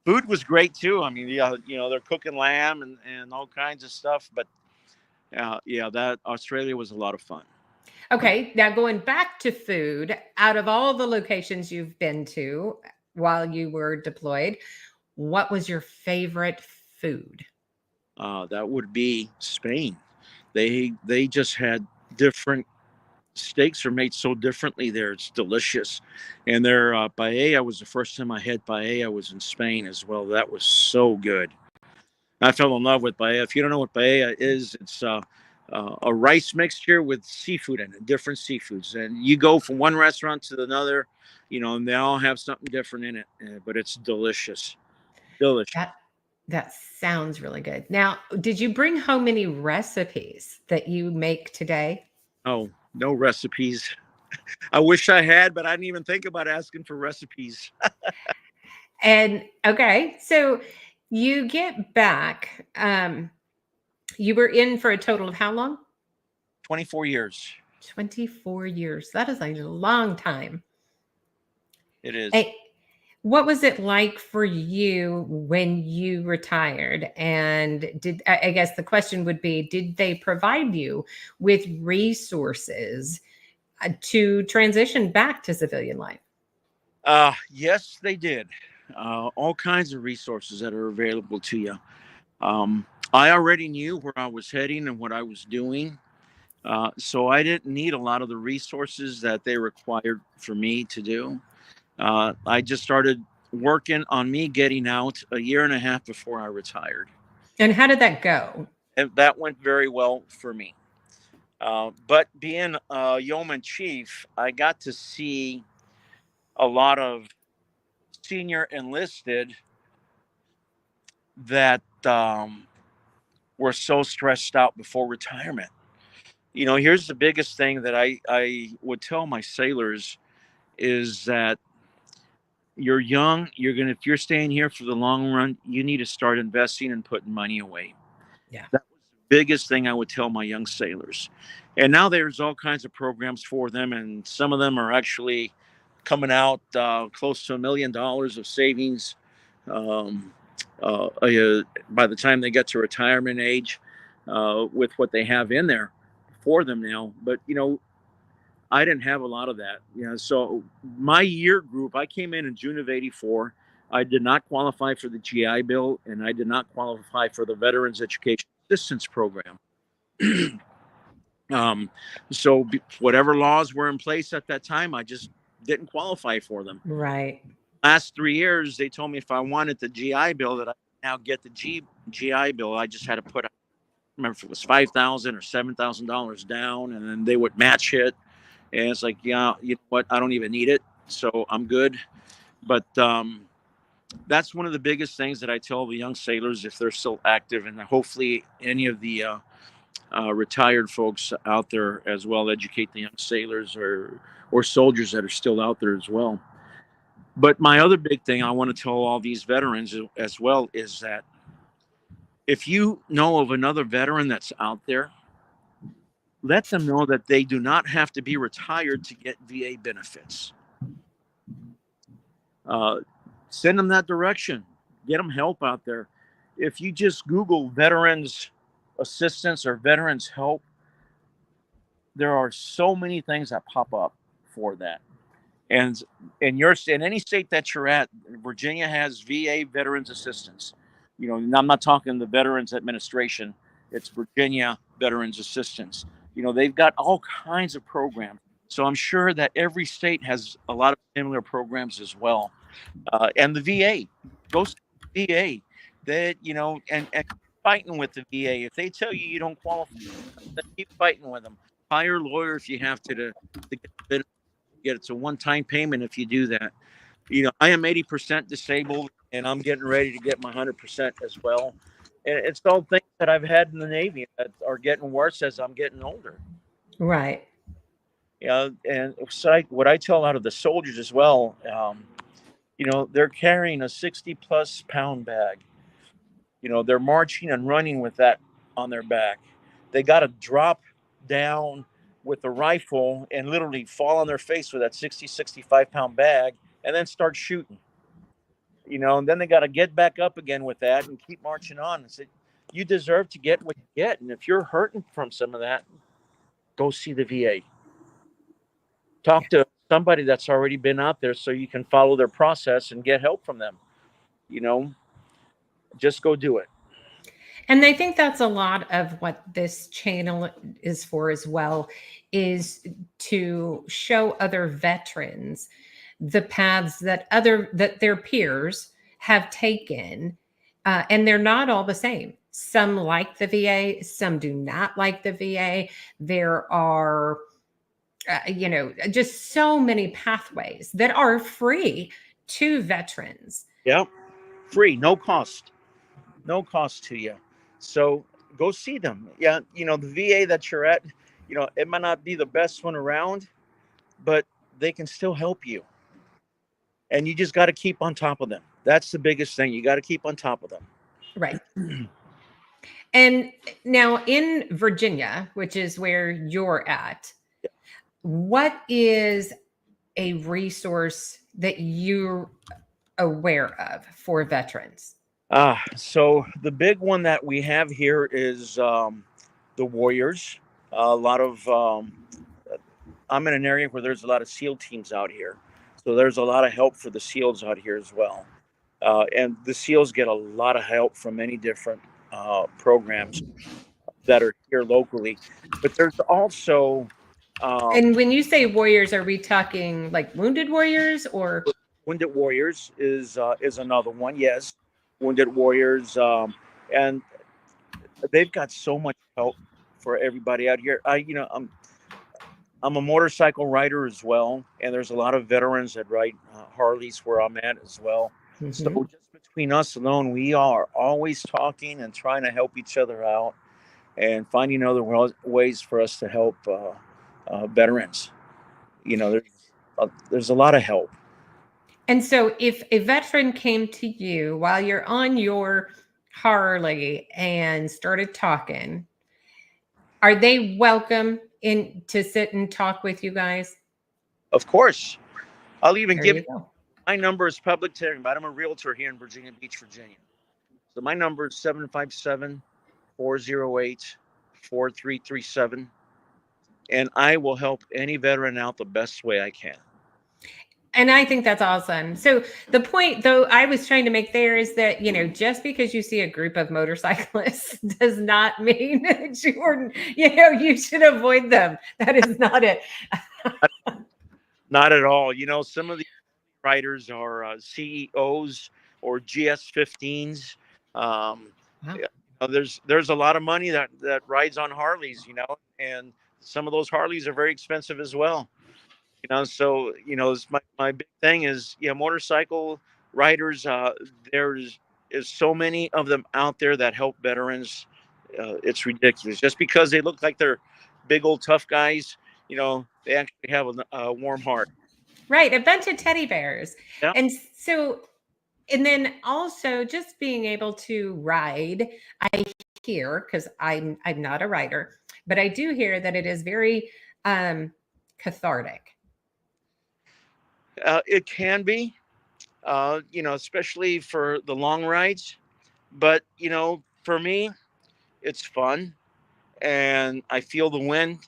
[SPEAKER 7] food was great too. I mean, yeah, they're cooking lamb and all kinds of stuff. But yeah, that Australia was a lot of fun.
[SPEAKER 6] Okay, now going back to food, out of all the locations you've been to while you were deployed, what was your favorite food?
[SPEAKER 7] That would be Spain. They just had different steaks are made so differently there. It's delicious. And their paella was the first time I had paella was in Spain as well. That was so good. I fell in love with paella. If you don't know what paella is, it's a rice mixture with seafood in it, different seafoods. And you go from one restaurant to another, and they all have something different in it, but it's delicious. Delicious.
[SPEAKER 6] That sounds really good. Now, did you bring home any recipes that you make today?
[SPEAKER 7] Oh, no recipes. I wish I had, but I didn't even think about asking for recipes.
[SPEAKER 6] And okay, so you get back. You were in for a total of how long?
[SPEAKER 7] 24 years.
[SPEAKER 6] 24 years. That is a long time.
[SPEAKER 7] It is.
[SPEAKER 6] Hey, what was it like for you when you retired? And I guess the question would be, did they provide you with resources to transition back to civilian life?
[SPEAKER 7] Yes, they did. All kinds of resources that are available to you. I already knew where I was heading and what I was doing. So I didn't need a lot of the resources that they required for me to do. I just started working on me getting out a year and a half before I retired.
[SPEAKER 6] And how did that go?
[SPEAKER 7] And that went very well for me. But being a yeoman chief, I got to see a lot of senior enlisted that were so stressed out before retirement. Here's the biggest thing that I would tell my sailors is that you're young, if you're staying here for the long run, you need to start investing and putting money away.
[SPEAKER 6] Yeah.
[SPEAKER 7] That was the biggest thing I would tell my young sailors. And now there's all kinds of programs for them, and some of them are actually coming out close to $1 million of savings by the time they get to retirement age with what they have in there for them now. But I didn't have a lot of that. So my year group, I came in June of '84. I did not qualify for the GI Bill, and I did not qualify for the Veterans Education Assistance Program. So whatever laws were in place at that time, I just didn't qualify for them.
[SPEAKER 6] Right.
[SPEAKER 7] Last 3 years, they told me if I wanted the GI Bill that I now get the GI Bill. I just had to put, I remember if it was $5,000 or $7,000 down, and then they would match it. And it's like, yeah, you know what? I don't even need it, so I'm good. But that's one of the biggest things that I tell the young sailors if they're still active, and hopefully any of the retired folks out there as well educate the young sailors or soldiers that are still out there as well. But my other big thing I want to tell all these veterans as well is that if you know of another veteran that's out there, let them know that they do not have to be retired to get VA benefits. Send them that direction. Get them help out there. If you just Google veterans assistance or veterans help, there are so many things that pop up for that. And in any state that you're at, Virginia has VA Veterans Assistance. And I'm not talking the Veterans Administration. It's Virginia Veterans Assistance. They've got all kinds of programs. So I'm sure that every state has a lot of similar programs as well. And the VA, go to the VA. That and fighting with the VA. If they tell you don't qualify, then keep fighting with them. Hire a lawyer if you have to get it's a one-time payment if you do that. I am 80% disabled, and I'm getting ready to get my 100% as well. And it's all things that I've had in the Navy that are getting worse as I'm getting older.
[SPEAKER 6] Right.
[SPEAKER 7] And so what I tell out of the soldiers as well, they're carrying a 60-plus pound bag. They're marching and running with that on their back. they got to drop down with the rifle and literally fall on their face with that 60, 65-pound bag and then start shooting. And then they got to get back up again with that and keep marching on. And say, you deserve to get what you get. And if you're hurting from some of that, go see the VA. Talk to somebody that's already been out there so you can follow their process and get help from them. Just go do it.
[SPEAKER 6] And I think that's a lot of what this channel is for as well, is to show other veterans the paths that their peers have taken. And they're not all the same. Some like the VA, some do not like the VA. There are, just so many pathways that are free to veterans.
[SPEAKER 7] Yeah, free, no cost to you. So go see them. Yeah, the VA that you're at, it might not be the best one around, but they can still help you. And you just got to keep on top of them. That's the biggest thing. You got to keep on top of them.
[SPEAKER 6] Right. And now in Virginia, which is where you're at, what is a resource that you're aware of for veterans?
[SPEAKER 7] So the big one that we have here is the Warriors. A lot of I'm in an area where there's a lot of SEAL teams out here, so there's a lot of help for the SEALs out here as well. And the SEALs get a lot of help from many different programs that are here locally. But there's also
[SPEAKER 6] and when you say warriors, are we talking like Wounded Warriors or?
[SPEAKER 7] Wounded Warriors is another one. Yes, Wounded Warriors, and they've got so much help for everybody out here. I'm a motorcycle rider as well, and there's a lot of veterans that ride Harleys where I'm at as well. Mm-hmm. So just between us alone, we are always talking and trying to help each other out and finding other ways for us to help veterans. There's a lot of help.
[SPEAKER 6] And so if a veteran came to you while you're on your Harley and started talking, are they welcome in to sit and talk with you guys?
[SPEAKER 7] Of course. I'll even
[SPEAKER 6] there
[SPEAKER 7] give my number is public to everybody. I'm a realtor here in Virginia Beach, Virginia. So my number is 757-408-4337. And I will help any veteran out the best way I can.
[SPEAKER 6] And I think that's awesome. So the point, though, I was trying to make there is that, just because you see a group of motorcyclists does not mean that you should avoid them. That is not it.
[SPEAKER 7] Not at all. Some of the riders are CEOs or GS15s. Wow. There's a lot of money that rides on Harleys, and some of those Harleys are very expensive as well. So my big thing is motorcycle riders. There is so many of them out there that help veterans. It's ridiculous. Just because they look like they're big old tough guys, they actually have a warm heart.
[SPEAKER 6] Right, a bunch of teddy bears.
[SPEAKER 7] Yeah.
[SPEAKER 6] And so, and then also just being able to ride. I hear, because I'm not a rider, but I do hear that it is very cathartic.
[SPEAKER 7] It can be, especially for the long rides. But, for me, it's fun. And I feel the wind.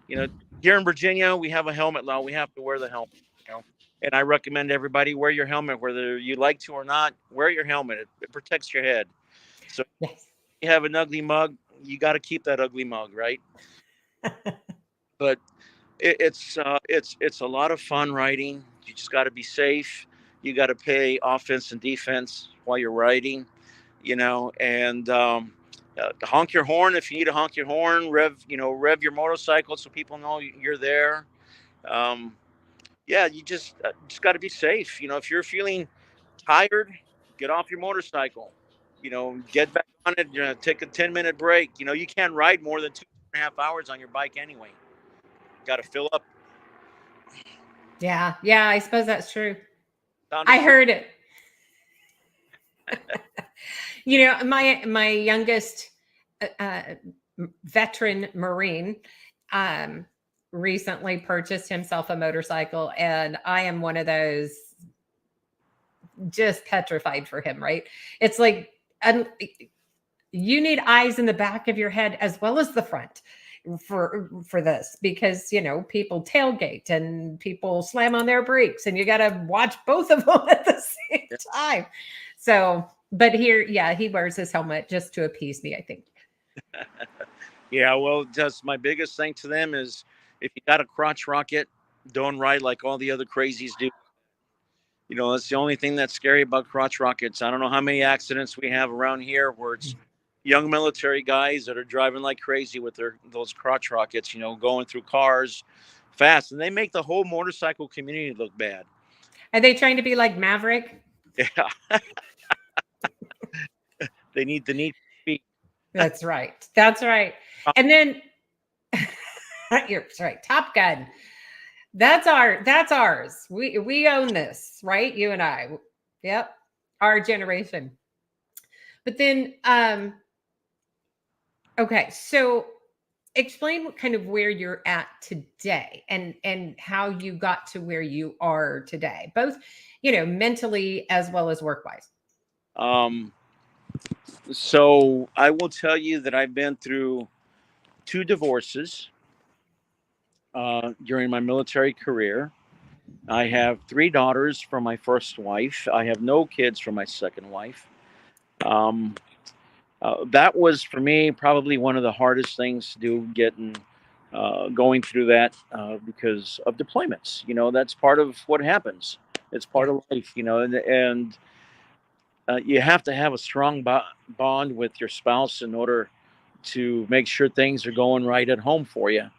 [SPEAKER 7] Here in Virginia, we have a helmet law. We have to wear the helmet. And I recommend everybody wear your helmet, whether you like to or not. Wear your helmet. It protects your head. So yes. You have an ugly mug, you got to keep that ugly mug, right? But it's a lot of fun riding. You just got to be safe. You got to play offense and defense while you're riding, and honk your horn if you need to honk your horn. Rev your motorcycle so people know you're there. You just got to be safe. If you're feeling tired, get off your motorcycle. Get back on it. Take a 10-minute break. You can't ride more than 2.5 hours on your bike anyway. Got to fill up.
[SPEAKER 6] Yeah, I suppose that's true. I heard it. My youngest veteran Marine, recently purchased himself a motorcycle, and I am one of those just petrified for him, right? It's like, you need eyes in the back of your head as well as the front for this, because people tailgate and people slam on their brakes, and you got to watch both of them at the same time. So, but here, yeah, he wears his helmet just to appease me, I think.
[SPEAKER 7] Yeah, well, just my biggest thing to them is, if you got a crotch rocket, don't ride like all the other crazies do. That's the only thing that's scary about crotch rockets. I don't know how many accidents we have around here where it's young military guys that are driving like crazy with those crotch rockets, going through cars fast, and they make the whole motorcycle community look bad.
[SPEAKER 6] Are they trying to be like Maverick?
[SPEAKER 7] Yeah. They need the need speed.
[SPEAKER 6] That's right. That's right. And then you're right. Top Gun. That's ours. We own this, right? You and I. Yep. Our generation. But then okay, so explain kind of where you're at today, and how you got to where you are today, both mentally as well as work-wise.
[SPEAKER 7] So I will tell you that I've been through 2 divorces during my military career. I have 3 daughters from my first wife. I have no kids from my second wife. That was, for me, probably one of the hardest things to do, going through that, because of deployments. That's part of what happens. It's part of life, and you have to have a strong bond with your spouse in order to make sure things are going right at home for you.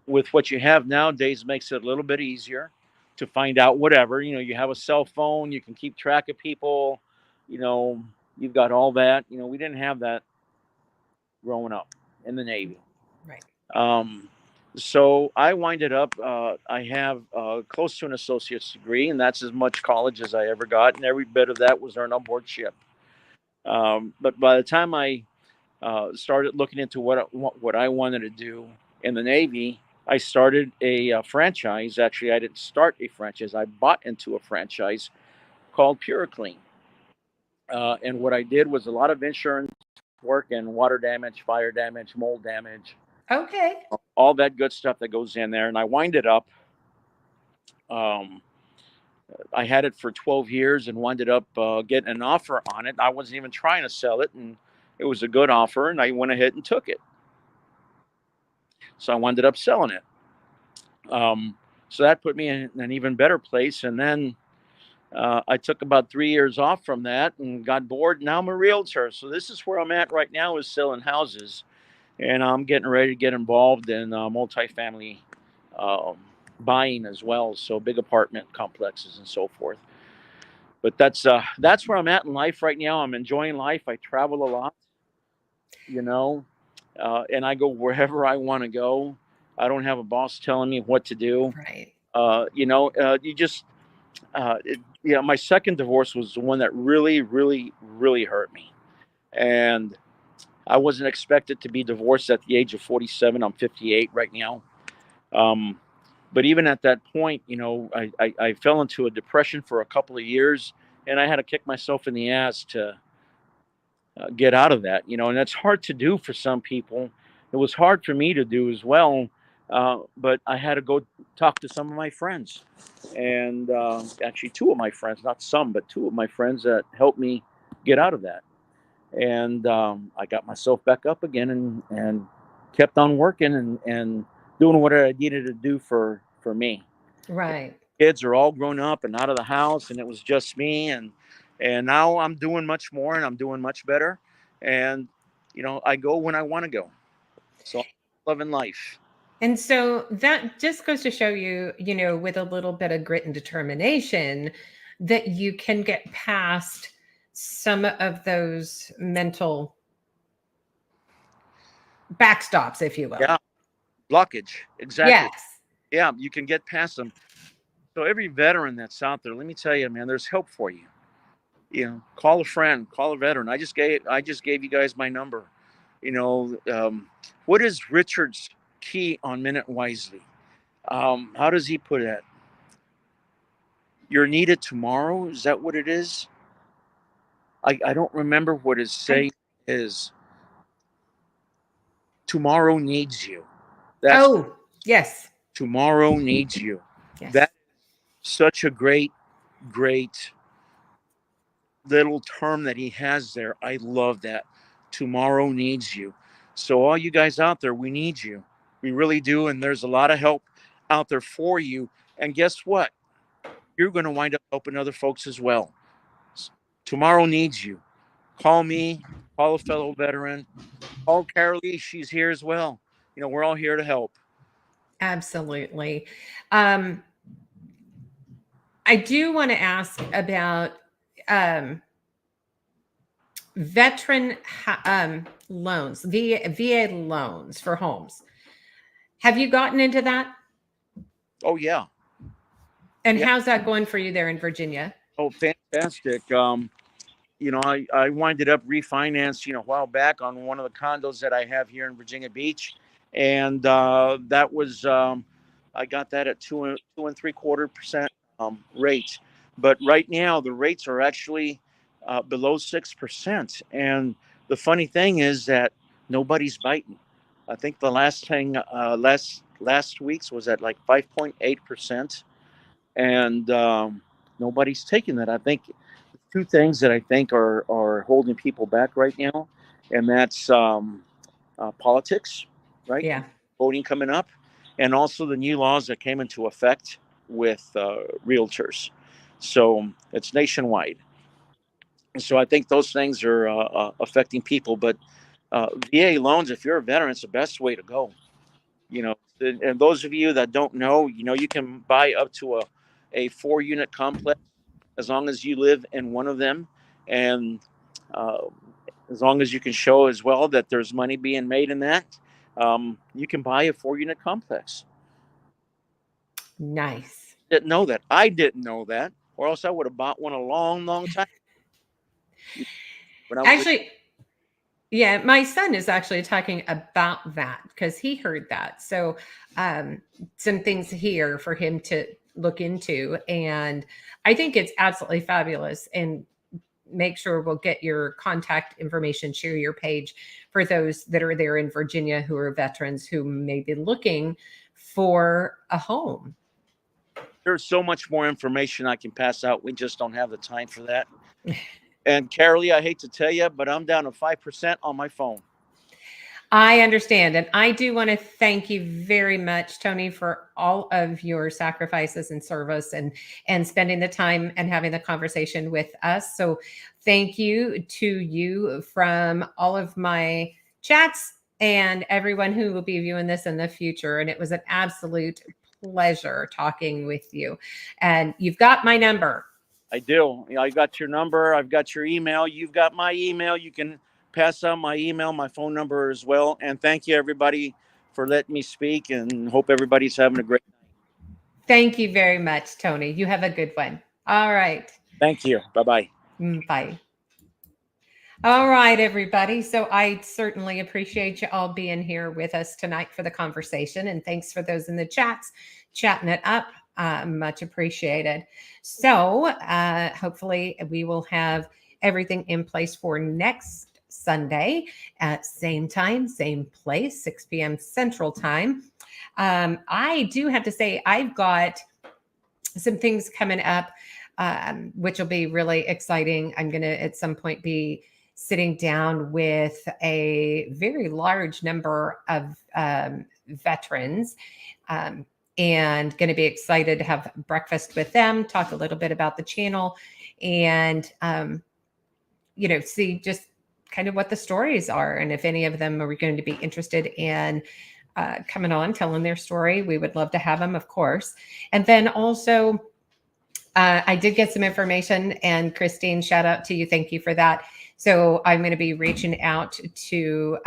[SPEAKER 7] With what you have nowadays, makes it a little bit easier to find out whatever. You have a cell phone, you can keep track of people, you've got all that. We didn't have that growing up in the Navy.
[SPEAKER 6] Right.
[SPEAKER 7] So I winded up, I have close to an associate's degree, and that's as much college as I ever got, and every bit of that was earned on board ship. But by the time I started looking into what I wanted to do in the Navy, I started a franchise. Actually, I didn't start a franchise. I bought into a franchise called PureClean. And what I did was a lot of insurance work and water damage, fire damage, mold damage.
[SPEAKER 6] Okay.
[SPEAKER 7] All that good stuff that goes in there. And I winded up, I had it for 12 years and winded up getting an offer on it. I wasn't even trying to sell it, and it was a good offer, and I went ahead and took it. So I winded up selling it. So that put me in an even better place. And then I took about 3 years off from that and got bored. Now I'm a realtor. So this is where I'm at right now, is selling houses. And I'm getting ready to get involved in multifamily buying as well. So big apartment complexes and so forth. But that's where I'm at in life right now. I'm enjoying life. I travel a lot, and I go wherever I want to go. I don't have a boss telling me what to do.
[SPEAKER 6] Right.
[SPEAKER 7] You just, my second divorce was the one that really, really, really hurt me. And I wasn't expected to be divorced at the age of 47. I'm 58 right now. But even at that point, I fell into a depression for a couple of years, and I had to kick myself in the ass to get out of that, and that's hard to do for some people. It was hard for me to do as well. But I had to go talk to some of my friends, and actually 2 of my friends, not some, but 2 of my friends that helped me get out of that. And I got myself back up again and kept on working and doing what I needed to do for me.
[SPEAKER 6] Right.
[SPEAKER 7] Kids are all grown up and out of the house, and it was just me. And now I'm doing much more, and I'm doing much better. And, I go when I want to go. So I'm loving life.
[SPEAKER 6] And so that just goes to show you, with a little bit of grit and determination, that you can get past some of those mental backstops, if you will.
[SPEAKER 7] Yeah. Blockage. Exactly.
[SPEAKER 6] Yes.
[SPEAKER 7] Yeah. You can get past them. So every veteran that's out there, let me tell you, man, there's help for you. Call a friend, call a veteran. I just gave you guys my number. What is Richard's key on Minute Wisely? How does he put it? You're needed tomorrow. Is that what it is? I don't remember what his saying is. Tomorrow needs you. That's
[SPEAKER 6] Yes.
[SPEAKER 7] tomorrow needs you.
[SPEAKER 6] Yes.
[SPEAKER 7] That's such a great little term that he has there. I love that. Tomorrow needs you. So all you guys out there, we need you. We really do. And there's a lot of help out there for you. And guess what? You're going to wind up helping other folks as well. Tomorrow needs you. Call me, call a fellow veteran, call Carolee. She's here as well. We're all here to help.
[SPEAKER 6] Absolutely. I do want to ask about veteran loans, VA loans for homes. Have you gotten into that?
[SPEAKER 7] Oh, yeah.
[SPEAKER 6] And
[SPEAKER 7] Yeah.
[SPEAKER 6] how's that going for you there in Virginia?
[SPEAKER 7] Oh, fantastic. I winded up refinancing a while back on one of the condos that I have here in Virginia Beach. And that was, I got that at 2.75% rate. But right now, the rates are actually below 6%. And the funny thing is that nobody's biting. I think the last thing, last week's was at like 5.8%. And nobody's taking that. I think two things that I think are holding people back right now, and that's politics, right?
[SPEAKER 6] Yeah.
[SPEAKER 7] Voting coming up, and also the new laws that came into effect with realtors. So it's nationwide. So I think those things are affecting people. But VA loans, if you're a veteran, it's the best way to go. And those of you that don't know, you can buy up to a 4-unit complex as long as you live in one of them, and as long as you can show as well that there's money being made in that, you can buy a 4-unit complex.
[SPEAKER 6] Nice.
[SPEAKER 7] Didn't know that. I didn't know that, or else I would have bought one a long, long time.
[SPEAKER 6] Actually, yeah, my son is actually talking about that because he heard that. So some things here for him to look into. And I think it's absolutely fabulous. And make sure we'll get your contact information, share your page for those that are there in Virginia who are veterans who may be looking for a home.
[SPEAKER 7] There's so much more information I can pass out. We just don't have the time for that. And Carolee, I hate to tell you, but I'm down to 5% on my phone.
[SPEAKER 6] I understand. And I do want to thank you very much, Tony, for all of your sacrifices and service and spending the time and having the conversation with us. So thank you to you from all of my chats and everyone who will be viewing this in the future. And it was an absolute pleasure talking with you. And you've got my number.
[SPEAKER 7] I do. I got your number. I've got your email. You've got my email. You can pass on my email, my phone number as well. And thank you, everybody, for letting me speak, and hope everybody's having a great night.
[SPEAKER 6] Thank you very much, Tony. You have a good one. All right.
[SPEAKER 7] Thank you. Bye-bye.
[SPEAKER 6] Bye. All right, everybody. So I certainly appreciate you all being here with us tonight for the conversation. And thanks for those in the chats, chatting it up. Much appreciated. So hopefully we will have everything in place for next Sunday at same time, same place, 6 p.m. Central Time. I do have to say I've got some things coming up, which will be really exciting. I'm going to at some point be sitting down with a very large number of veterans and going to be excited to have breakfast with them, talk a little bit about the channel, and see just kind of what the stories are, and if any of them are going to be interested in coming on, telling their story. We would love to have them, of course. And then also, I did get some information, and Christine, shout out to you. Thank you for that. So I'm going to be reaching out to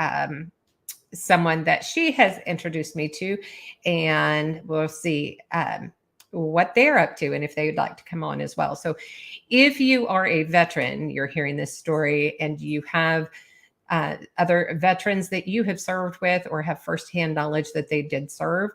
[SPEAKER 6] someone that she has introduced me to, and we'll see what they're up to and if they would like to come on as well. So if you are a veteran, you're hearing this story and you have other veterans that you have served with or have firsthand knowledge that they did serve,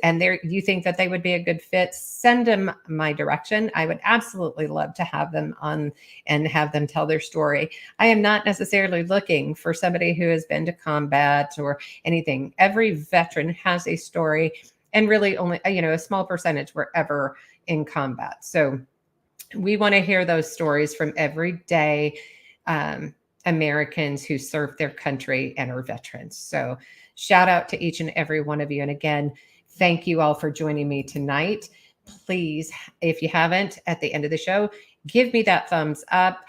[SPEAKER 6] and you think that they would be a good fit, send them my direction. I would absolutely love to have them on and have them tell their story. I am not necessarily looking for somebody who has been to combat or anything. Every veteran has a story, and really only, a small percentage were ever in combat. So we want to hear those stories from everyday Americans who serve their country and are veterans. So shout out to each and every one of you. And again, thank you all for joining me tonight. Please, if you haven't, at the end of the show, give me that thumbs up,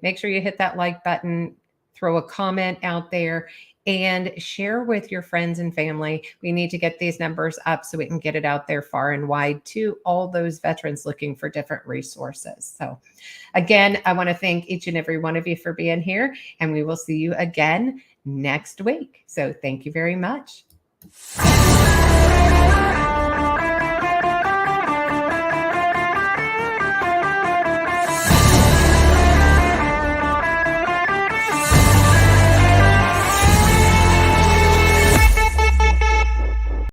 [SPEAKER 6] make sure you hit that like button, throw a comment out there, and share with your friends and family. We need to get these numbers up so we can get it out there far and wide to all those veterans looking for different resources. So again, I want to thank each and every one of you for being here, and we will see you again next week. So thank you very much.